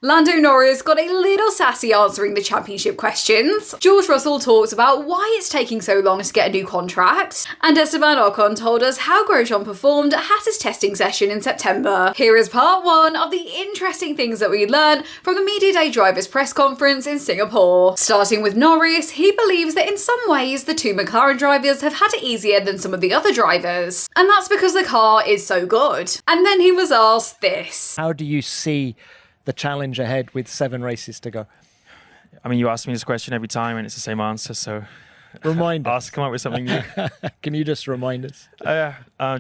Lando Norris got a little sassy answering the championship questions. George Russell talked about why it's taking so long to get a new contract. And Esteban Ocon told us how Grosjean performed at Haas's testing session in September. Here is part one of the interesting things that we learned from the Media Day Drivers press conference in Singapore. Starting with Norris, he believes that in some ways the two McLaren drivers have had it easier than some of the other drivers. And that's because the car is so good. And then he was asked this. How do you see the challenge ahead with 7 races to go? I mean, you ask me this question every time and it's the same answer, so remind us. Come up with something new. Can you just remind us?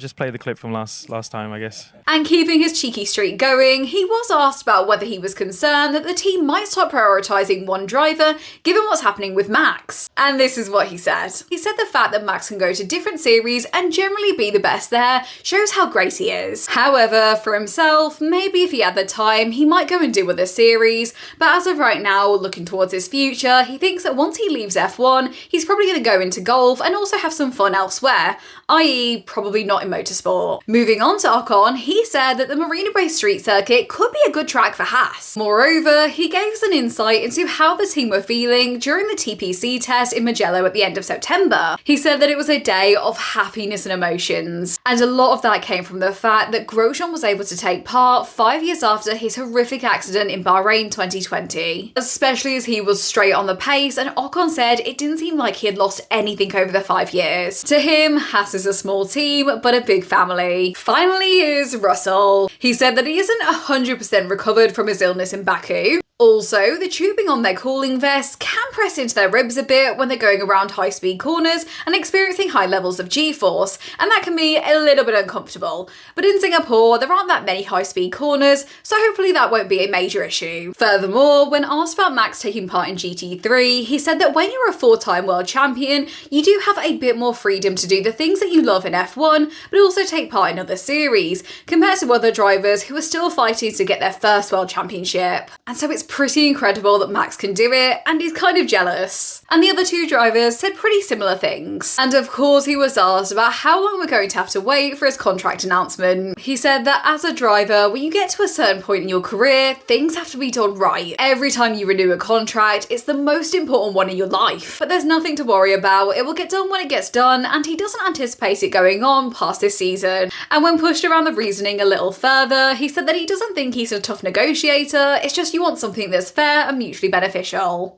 Just play the clip from last time, I guess. And keeping his cheeky streak going, he was asked about whether he was concerned that the team might start prioritising one driver given what's happening with Max. And this is what he said. He said the fact that Max can go to different series and generally be the best there shows how great he is. However, for himself, maybe if he had the time, he might go and do other series, but as of right now, looking towards his future, he thinks that once he leaves F1, he's probably going to go into golf and also have some fun elsewhere, i.e. probably not in motorsport. Moving on to Ocon, he said that the Marina Bay Street Circuit could be a good track for Haas. Moreover, he gave us an insight into how the team were feeling during the TPC test in Mugello at the end of September. He said that it was a day of happiness and emotions, and a lot of that came from the fact that Grosjean was able to take part 5 years after his horrific accident in Bahrain 2020, especially as he was straight on the pace, and Ocon said it didn't seem like he had lost anything over the 5 years. To him, Haas is a small team, but a big family. Finally is Russell. He said that he isn't 100% recovered from his illness in Baku. Also, the tubing on their cooling vests can press into their ribs a bit when they're going around high-speed corners and experiencing high levels of G-force, and that can be a little bit uncomfortable. But in Singapore, there aren't that many high-speed corners, so hopefully that won't be a major issue. Furthermore, when asked about Max taking part in GT3, he said that when you're a 4-time world champion, you do have a bit more freedom to do the things that you love in F1, but also take part in other series, compared to other drivers who are still fighting to get their first world championship. And so it's pretty incredible that Max can do it, and he's kind of jealous. And the other two drivers said pretty similar things. And of course he was asked about how long we're going to have to wait for his contract announcement. He said that as a driver, when you get to a certain point in your career, things have to be done right. Every time you renew a contract, it's the most important one in your life. But there's nothing to worry about, it will get done when it gets done, and he doesn't anticipate it going on past this season. And when pushed around the reasoning a little further, he said that he doesn't think he's a tough negotiator, it's just you want something that's fair and mutually beneficial.